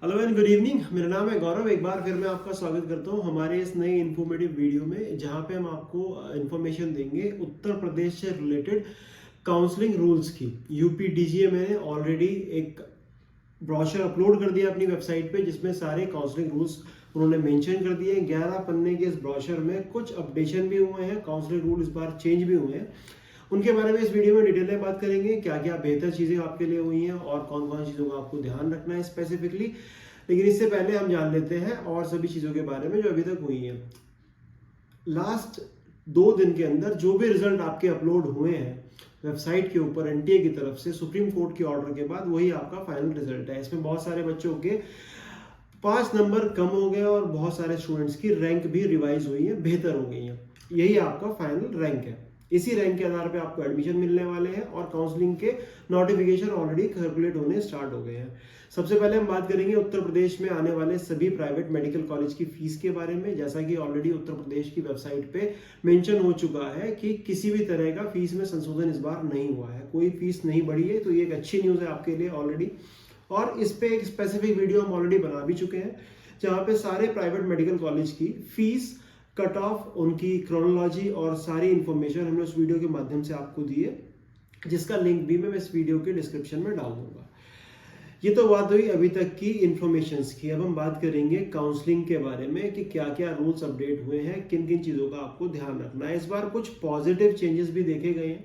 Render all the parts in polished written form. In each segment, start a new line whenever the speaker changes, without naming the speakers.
Hello and good evening. मेरा नाम है गौरव। एक बार फिर मैं आपका स्वागत करता हूं हमारे इस नए इन्फॉर्मेटिव वीडियो में, जहां पे हम आपको इन्फॉर्मेशन देंगे उत्तर प्रदेश से रिलेटेड काउंसलिंग रूल्स की। यूपी डीजीए ने ऑलरेडी एक ब्रोशर अपलोड कर दिया अपनी वेबसाइट पे, जिसमें सारे काउंसलिंग रूल्स उन्होंने मेंशन कर दिए हैं। 11 पन्ने के इस ब्रोशर में कुछ अपडेशन भी हुए हैं, काउंसलिंग रूल इस बार चेंज भी हुए हैं। उनके बारे में इस वीडियो में डिटेल में बात करेंगे, क्या क्या बेहतर चीज़ें आपके लिए हुई हैं और कौन कौन चीज़ों का आपको ध्यान रखना है स्पेसिफिकली। लेकिन इससे पहले हम जान लेते हैं और सभी चीज़ों के बारे में जो अभी तक हुई हैं। लास्ट 2 दिन के अंदर जो भी रिजल्ट आपके अपलोड हुए हैं वेबसाइट के ऊपर एनटीए की तरफ से सुप्रीम कोर्ट के ऑर्डर के बाद, वही आपका फाइनल रिजल्ट है। इसमें बहुत सारे बच्चों के 5 नंबर कम हो गए और बहुत सारे स्टूडेंट्स की रैंक भी रिवाइज हुई है, बेहतर हो गई है। यही आपका फाइनल रैंक है। इसी रैंक के आधार पे आपको एडमिशन मिलने वाले हैं और काउंसलिंग के नोटिफिकेशन ऑलरेडी सर्कुलेट होने स्टार्ट हो गए हैं। सबसे पहले हम बात करेंगे उत्तर प्रदेश में आने वाले सभी प्राइवेट मेडिकल कॉलेज की फीस के बारे में। जैसा कि ऑलरेडी उत्तर प्रदेश की वेबसाइट पे मेंशन हो चुका है कि किसी भी तरह का फीस में संशोधन इस बार नहीं हुआ है, कोई फीस नहीं बढ़ी है। तो ये एक अच्छी न्यूज़ है आपके लिए ऑलरेडी। और इस पे एक स्पेसिफिक वीडियो हम ऑलरेडी बना भी चुके हैं, जहाँ पे सारे प्राइवेट मेडिकल कॉलेज की फीस, कट ऑफ, उनकी क्रोनोलॉजी और सारी इंफॉर्मेशन हमने उस वीडियो के माध्यम से आपको दी है, जिसका लिंक भी मैं इस वीडियो के डिस्क्रिप्शन में डाल दूंगा। ये तो बात हुई अभी तक की इंफॉर्मेशंस की। अब हम बात करेंगे काउंसलिंग के बारे में कि क्या क्या रूल्स अपडेट हुए हैं, किन किन चीज़ों का आपको ध्यान रखना है। इस बार कुछ पॉजिटिव चेंजेस भी देखे गए हैं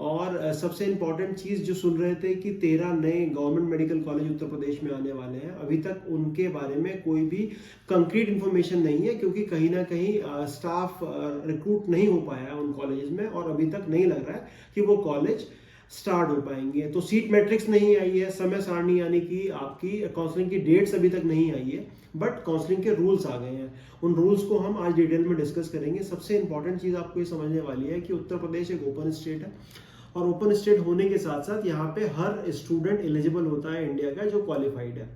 और सबसे इंपॉर्टेंट चीज़ जो सुन रहे थे कि 13 नए government medical college Uttar Pradesh में आने वाले हैं, अभी तक उनके बारे में कोई भी कंक्रीट इन्फॉर्मेशन नहीं है, क्योंकि कहीं ना कहीं स्टाफ रिक्रूट नहीं हो पाया है उन कॉलेज में और अभी तक नहीं लग रहा है कि वो कॉलेज स्टार्ट हो पाएंगे। तो सीट मैट्रिक्स नहीं आई है, समय सारणी यानी कि आपकी काउंसलिंग की डेट्स अभी तक नहीं आई है, बट काउंसलिंग के रूल्स आ गए हैं। उन रूल्स को हम आज डिटेल में डिस्कस करेंगे। सबसे इंपॉर्टेंट चीज़ आपको ये समझने वाली है कि उत्तर प्रदेश एक ओपन स्टेट है और ओपन स्टेट होने के साथ साथ यहाँ पे हर स्टूडेंट एलिजिबल होता है इंडिया का जो क्वालिफाइड है।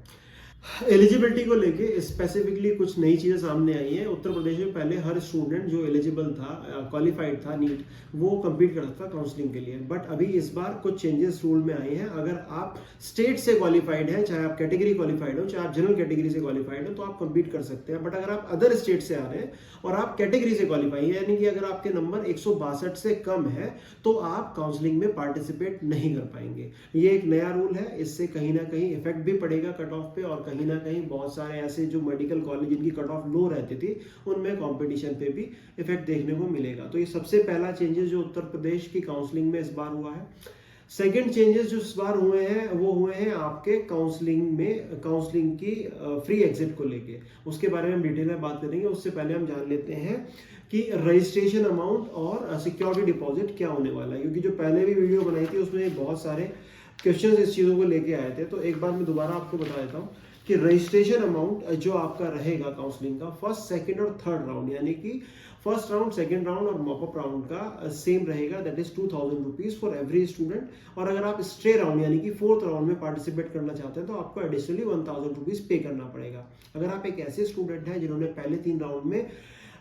एलिजिबिलिटी को लेके स्पेसिफिकली कुछ नई चीज़ें सामने आई हैं। उत्तर प्रदेश में पहले हर स्टूडेंट जो एलिजिबल था, क्वालिफाइड था नीट, वो कंप्लीट करता था काउंसलिंग के लिए। बट अभी इस बार कुछ चेंजेस रूल में आए हैं। अगर आप स्टेट से क्वालिफाइड हैं, चाहे आप कैटेगरी क्वालिफाइड हो, चाहे आप जनरल कैटेगरी से क्वालिफाइड हो, तो आप कंप्लीट कर सकते हैं। बट अगर आप अदर स्टेट से आ रहे हैं और आप कैटेगरी से क्वालिफाई है, यानी कि अगर आपके नंबर 162 से कम है, तो आप काउंसलिंग में पार्टिसिपेट नहीं कर पाएंगे। ये एक नया रूल है। इससे कहीं ना कहीं इफेक्ट भी पड़ेगा कट ऑफ पे और कहीं ना कहीं बहुत सारे ऐसे जो मेडिकल कॉलेज जिनकी कट ऑफ लो रहती थी, उनमें कंपटीशन पे भी इफेक्ट देखने को मिलेगा। तो ये सबसे पहला चेंजेस जो उत्तर प्रदेश की काउंसलिंग में इस बार हुआ है। सेकेंड चेंजेस जो इस बार हुए हैं वो हुए हैं आपके काउंसलिंग की फ्री एग्जिट को लेके। उसके बारे में हम डिटेल में बात करेंगे। उससे पहले हम जान लेते हैं कि रजिस्ट्रेशन अमाउंट और सिक्योरिटी डिपॉजिट क्या होने वाला है, क्योंकि जो पहले भी वीडियो बनाई थी उसमें बहुत सारे क्वेश्चंस इस चीज़ों को लेके आए थे। तो एक बार मैं दोबारा आपको बता देता हूँ कि रजिस्ट्रेशन अमाउंट जो आपका रहेगा काउंसलिंग का फर्स्ट, सेकंड और थर्ड राउंड, यानी कि फर्स्ट राउंड, सेकंड राउंड और मॉपअप राउंड का सेम रहेगा, that is 2000 rupees for every student. और अगर आप स्टे राउंड यानी कि फोर्थ राउंड में पार्टिसिपेट करना चाहते हैं तो आपको एडिशनली 1000 रुपीज पे करना पड़ेगा। अगर आप एक ऐसे स्टूडेंट हैं जिन्होंने पहले 3 राउंड में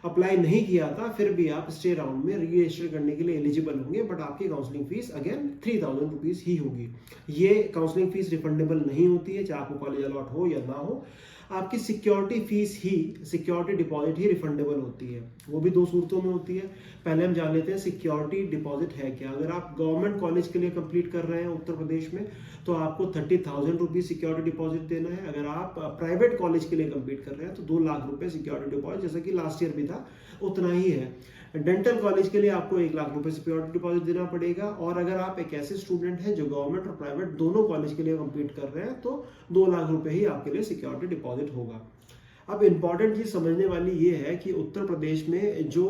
अप्लाई नहीं किया था, फिर भी आप स्टे राउंड में री रजिस्टर करने के लिए एलिजिबल होंगे, बट आपकी काउंसलिंग फीस अगेन 3000 रुपीज ही होगी। ये काउंसलिंग फीस रिफंडेबल नहीं होती है, चाहे आपको कॉलेज अलॉट हो या ना हो। आपकी सिक्योरिटी फीस ही, सिक्योरिटी डिपॉजिट ही रिफंडेबल होती है। वो भी 2 सूरतों में होती है। पहले हम जान लेते हैं सिक्योरिटी डिपॉजिट है क्या। अगर आप गवर्नमेंट कॉलेज के लिए कंप्लीट कर रहे हैं उत्तर प्रदेश में, तो आपको 30,000 रुपीज सिक्योरिटी डिपॉजिट देना है। अगर आप प्राइवेट कॉलेज के लिए कंप्लीट कर रहे हैं तो 2 लाख रुपए सिक्योरिटी डिपॉजिट, जैसा कि लास्ट ईयर भी था, उतना ही है। डेंटल कॉलेज के लिए आपको 1 लाख रुपए सिक्योरिटी डिपॉजिट देना पड़ेगा। और अगर आप एक ऐसे स्टूडेंट हैं जो गवर्नमेंट और प्राइवेट दोनों कॉलेज के लिए कंप्लीट कर रहे हैं, तो 2 लाख रुपए ही आपके लिए सिक्योरिटी डिपॉजिट होगा। अब इंपॉर्टेंट चीज समझने वाली ये है कि उत्तर प्रदेश में जो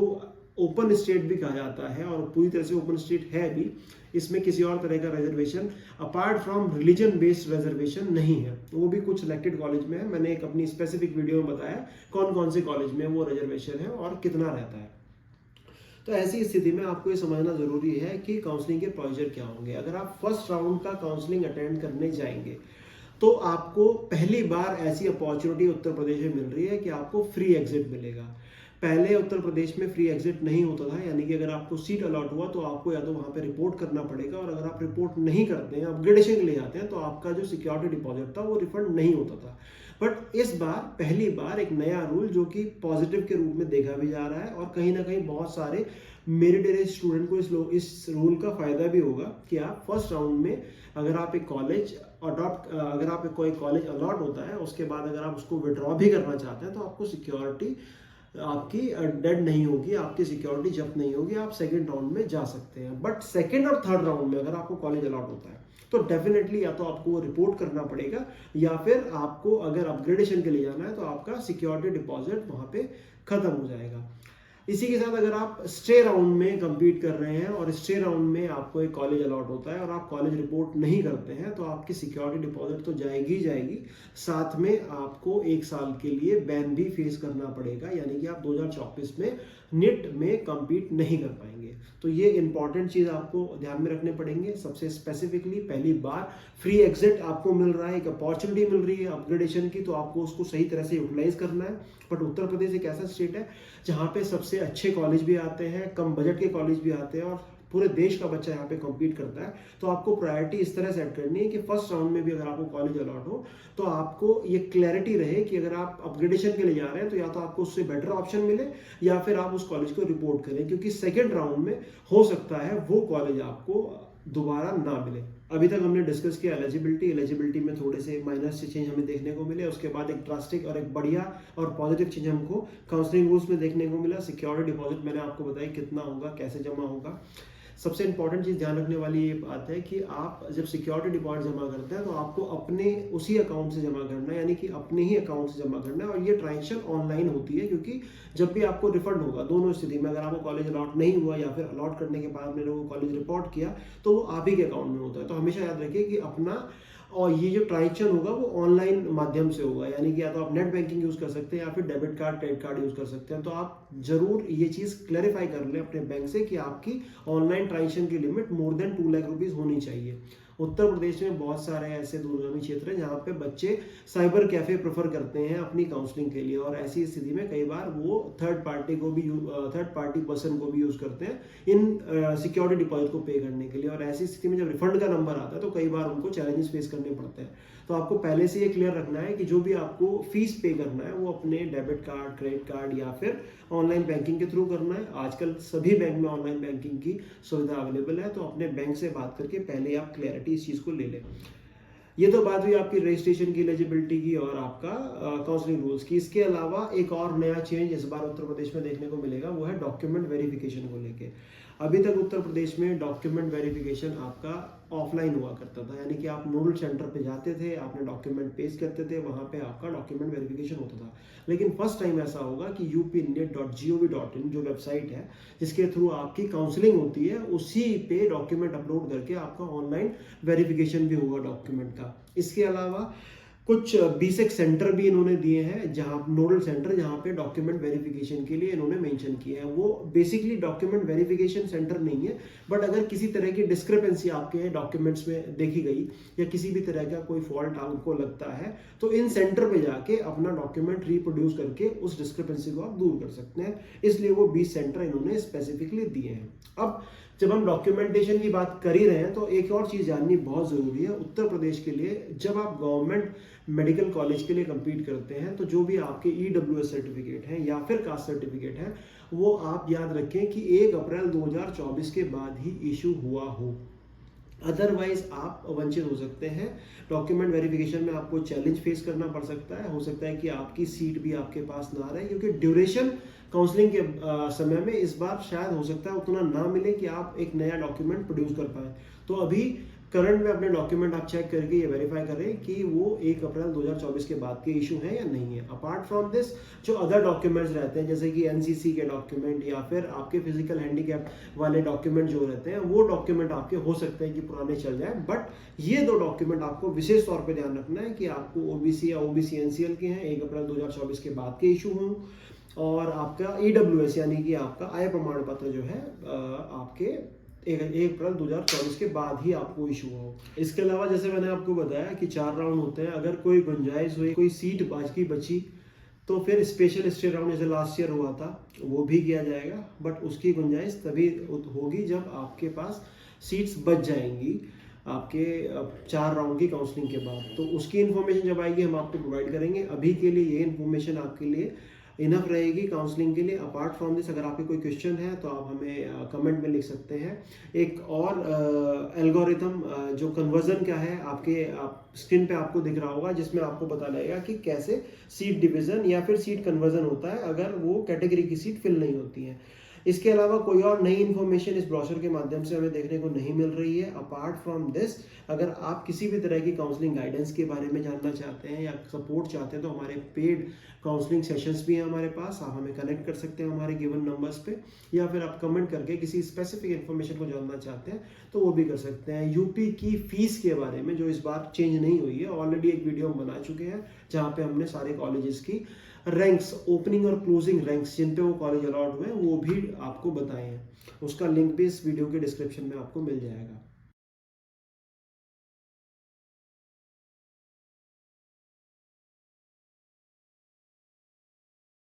ओपन स्टेट भी कहा जाता है और पूरी तरह से ओपन स्टेट है भी, इसमें किसी और तरह का reservation apart from religion based reservation नहीं है। तो वो भी कुछ सिलेक्टेड कॉलेज में है। मैंने एक अपनी स्पेसिफिक वीडियो में बताया कौन कौन से कॉलेज में वो रिजर्वेशन है और कितना रहता है। तो ऐसी स्थिति में आपको ये समझना जरूरी है कि काउंसलिंग के प्रोसीजर क्या होंगे। अगर आप फर्स्ट राउंड का काउंसलिंग अटेंड करने जाएंगे तो आपको पहली बार ऐसी अपॉर्चुनिटी उत्तर प्रदेश में मिल रही है कि आपको फ्री एग्जिट मिलेगा। पहले उत्तर प्रदेश में फ्री एग्जिट नहीं होता था, यानी कि अगर आपको सीट अलॉट हुआ तो आपको या तो वहां पे रिपोर्ट करना पड़ेगा, और अगर आप रिपोर्ट नहीं करते हैं, अपग्रेडेशन के लिए आते हैं, तो आपका जो सिक्योरिटी डिपॉजिट था वो रिफंड नहीं होता था। बट इस बार पहली बार एक नया रूल जो कि पॉजिटिव के रूप में देखा भी जा रहा है और कहीं ना कहीं बहुत सारे मेरिटोरियस स्टूडेंट को इस रूल का फायदा भी होगा कि आप फर्स्ट राउंड में अगर आप एक कॉलेज अगर आप कोई कॉलेज अलॉट होता है उसके बाद अगर आप उसको विड्रॉ भी करना चाहते हैं तो आपको सिक्योरिटी आपकी डेड नहीं होगी, आपकी सिक्योरिटी जब्त नहीं होगी, आप सेकंड राउंड में जा सकते हैं। बट सेकंड और थर्ड राउंड में अगर आपको कॉलेज अलॉट होता है तो डेफिनेटली या तो आपको रिपोर्ट करना पड़ेगा या फिर आपको अगर अपग्रेडेशन के लिए जाना है तो आपका सिक्योरिटी डिपॉजिट वहां पे खत्म हो जाएगा। इसी के साथ अगर आप स्टे राउंड में compete कर रहे हैं और स्टे राउंड में आपको एक कॉलेज अलॉट होता है और आप कॉलेज रिपोर्ट नहीं करते हैं तो आपकी सिक्योरिटी डिपॉजिट तो जाएगी जाएगी, साथ में आपको 1 साल के लिए बैन भी फेस करना पड़ेगा, यानी कि आप 2024 में नीट में compete नहीं कर पाएंगे। तो ये इंपॉर्टेंट चीज आपको ध्यान में रखने पड़ेंगे। सबसे स्पेसिफिकली पहली बार फ्री एग्जिट आपको मिल रहा है, एक अपॉर्चुनिटी मिल रही है अपग्रेडेशन की, तो आपको उसको सही तरह से यूटिलाइज करना है। बट उत्तर प्रदेश एक ऐसा स्टेट है जहाँ पे सबसे अच्छे कॉलेज भी आते हैं, कम बजट के कॉलेज भी आते हैं और पूरे देश का बच्चा यहाँ पे compete करता है। तो आपको प्रायोरिटी इस तरह सेट करनी है कि फर्स्ट राउंड में भी अगर आपको कॉलेज अलॉट हो तो आपको ये क्लैरिटी रहे कि अगर आप अपग्रेडेशन के लिए जा रहे हैं तो या तो आपको उससे बेटर ऑप्शन मिले या फिर आप उस कॉलेज को रिपोर्ट करें, क्योंकि सेकेंड राउंड में हो सकता है वो कॉलेज आपको दोबारा ना मिले। अभी तक हमने डिस्कस किया एलिजिबिलिटी में थोड़े से माइनर से चेंज हमें देखने को मिले, उसके बाद एक ड्रास्टिक और एक बढ़िया और पॉजिटिव चेंज हमको काउंसलिंग रूल्स में देखने को मिला। सिक्योरिटी डिपॉजिट मैंने आपको बताया कितना होगा, कैसे जमा होगा। सबसे इंपॉर्टेंट चीज ध्यान रखने वाली ये बात है कि आप जब सिक्योरिटी डिपॉजिट जमा करते हैं तो आपको अपने उसी अकाउंट से जमा करना है, यानी कि अपने ही अकाउंट से जमा करना है और ये ट्रांजेक्शन ऑनलाइन होती है, क्योंकि जब भी आपको रिफंड होगा, दोनों स्थिति में, अगर आपको कॉलेज अलॉट नहीं हुआ या फिर अलॉट करने के बाद आपने लोगों को कॉलेज रिपोर्ट किया तो वो आप ही के अकाउंट में होता है। तो हमेशा याद रखिए कि अपना और ये जो ट्रांजेक्शन होगा वो ऑनलाइन माध्यम से होगा, यानी कि या तो आप नेट बैंकिंग यूज कर सकते हैं या फिर debit card credit card use कर सकते हैं। तो आप जरूर ये चीज क्लैरिफाई कर लें अपने बैंक से कि आपकी ऑनलाइन ट्रांजेक्शन की limit more than 2 lakh rupees होनी चाहिए। उत्तर प्रदेश में बहुत सारे ऐसे दूरगामी क्षेत्र हैं जहाँ पे बच्चे साइबर कैफे प्रेफर करते हैं अपनी काउंसलिंग के लिए और ऐसी स्थिति में कई बार वो थर्ड पार्टी पर्सन को भी यूज करते हैं इन सिक्योरिटी डिपॉजिट को पे करने के लिए, और ऐसी स्थिति में जब रिफंड का नंबर आता है तो कई बार उनको चैलेंजेस फेस करने पड़ते हैं। तो आपको पहले से ये क्लियर रखना है कि जो भी आपको फीस पे करना है वो अपने डेबिट कार्ड क्रेडिट कार्ड या फिर ऑनलाइन बैंकिंग के थ्रू करना है। आजकल सभी बैंक में ऑनलाइन बैंकिंग की सुविधा अवेलेबल है, तो अपने बैंक से बात करके पहले आप क्लैरिटी इस चीज को ले लें। ये तो बात हुई आपकी रजिस्ट्रेशन की, एलिजिबिलिटी की और आपका काउंसलिंग रूल्स की। इसके अलावा एक और नया चेंज इस बार उत्तर प्रदेश में देखने को मिलेगा, वो है डॉक्यूमेंट वेरिफिकेशन को लेके। अभी तक उत्तर प्रदेश में डॉक्यूमेंट वेरिफिकेशन आपका ऑफलाइन हुआ करता था, यानी कि आप नोडल सेंटर पे जाते थे, आपने डॉक्यूमेंट पेश करते थे, वहां पे आपका डॉक्यूमेंट वेरिफिकेशन होता था। लेकिन फर्स्ट टाइम ऐसा होगा कि upnet.gov.in जो वेबसाइट है जिसके थ्रू आपकी काउंसलिंग होती है, उसी पे डॉक्यूमेंट अपलोड करके आपका ऑनलाइन वेरिफिकेशन भी होगा डॉक्यूमेंट का। इसके अलावा कुछ बीसेक सेंटर भी इन्होंने दिए हैं, जहां नोडल सेंटर जहां पे डॉक्यूमेंट वेरिफिकेशन के लिए इन्होंने मेंशन किए हैं। वो बेसिकली डॉक्यूमेंट वेरिफिकेशन सेंटर नहीं है, बट अगर किसी तरह की डिस्क्रिपेंसी आपके डॉक्यूमेंट्स में देखी गई या किसी भी तरह का कोई फॉल्ट आपको लगता है तो इन सेंटर पे जाके अपना डॉक्यूमेंट रिप्रोड्यूस करके उस डिस्क्रिपेंसी को आप दूर कर सकते हैं। इसलिए वो 20 सेंटर इन्होंने स्पेसिफिकली दिए हैं। अब जब हम डॉक्यूमेंटेशन की बात कर ही रहे हैं तो एक और चीज जाननी बहुत जरूरी है उत्तर प्रदेश के लिए। जब आप गवर्नमेंट मेडिकल कॉलेज के लिए compete करते हैं तो जो भी आपके EWS सर्टिफिकेट हैं या फिर कास्ट सर्टिफिकेट हैं वो आप याद रखें कि 1 अप्रैल 2024 के बाद ही इशू हुआ हो, अदरवाइज आप वंचित हो सकते हैं। डॉक्यूमेंट वेरिफिकेशन में आपको चैलेंज फेस करना पड़ सकता है, हो सकता है कि आपकी सीट भी आपके पास ना रहे, क्योंकि ड्यूरेशन काउंसलिंग के समय में इस बार शायद हो सकता है उतना ना मिले कि आप एक नया डॉक्यूमेंट प्रोड्यूस कर पाए। तो अभी करंट में अपने डॉक्यूमेंट आप चेक करके ये वेरीफाई करें कि वो 1 अप्रैल 2024 के बाद के इशू है या नहीं है। अपार्ट फ्रॉम दिस जो अदर डॉक्यूमेंट्स रहते हैं जैसे कि NCC के डॉक्यूमेंट या फिर आपके फिजिकल हैंडीकैप वाले डॉक्यूमेंट जो रहते हैं वो डॉक्यूमेंट आपके हो सकते हैं कि पुराने चल जाए, बट ये 2 डॉक्यूमेंट आपको विशेष तौर पर ध्यान रखना है कि आपको OBC या OBC NCL के हैं 1 अप्रैल 2024 के बाद के इशू हों, और आपका EWS यानी कि आपका आय प्रमाण पत्र जो है आपके 1 अप्रैल 2024 के बाद ही आपको इशू हो। इसके अलावा जैसे मैंने आपको बताया कि 4 राउंड होते हैं, अगर कोई गुंजाइश हुई, कोई सीट बाकी बची तो फिर स्पेशल स्टे राउंड जैसे लास्ट ईयर हुआ था वो भी किया जाएगा, बट उसकी गुंजाइश तभी होगी जब आपके पास सीट्स बच जाएंगी। आपके 4 राउंड की काउंसलिंग के बाद। तो उसकी इन्फॉर्मेशन जब आएगी हम आपको प्रोवाइड करेंगे। अभी के लिए ये इन्फॉर्मेशन आपके लिए इनफ रहेगी काउंसलिंग के लिए। अपार्ट फ्रॉम दिस अगर आपके कोई क्वेश्चन है तो आप हमें कमेंट में लिख सकते हैं। एक और एल्गोरिथम जो कन्वर्जन का है आपके स्क्रीन पे आपको दिख रहा होगा, जिसमें आपको पता लगेगा कि कैसे सीट डिवीजन या फिर सीट कन्वर्जन होता है अगर वो कैटेगरी की सीट फिल नहीं होती है। इसके अलावा कोई और नई इन्फॉर्मेशन इस ब्रोशर के माध्यम से हमें देखने को नहीं मिल रही है। अपार्ट फ्रॉम दिस अगर आप किसी भी तरह की काउंसलिंग गाइडेंस के बारे में जानना चाहते हैं या सपोर्ट चाहते हैं तो हमारे पेड काउंसलिंग सेशंस भी हैं हमारे पास। आप हमें कनेक्ट कर सकते हैं हमारे गिवन नंबर्स पे, या फिर आप कमेंट करके किसी स्पेसिफिक इन्फॉर्मेशन को जानना चाहते हैं तो वो भी कर सकते हैं। यूपी की फीस के बारे में जो इस बार चेंज नहीं हुई है, ऑलरेडी एक वीडियो हम बना चुके हैं जहाँ पे हमने सारे कॉलेजेस की रैंक्स, ओपनिंग और क्लोजिंग रैंक्स जिन पे वो कॉलेज अलॉट हुए हैं वो भी आपको बताए हैं। उसका लिंक भी इस वीडियो के डिस्क्रिप्शन में आपको मिल जाएगा।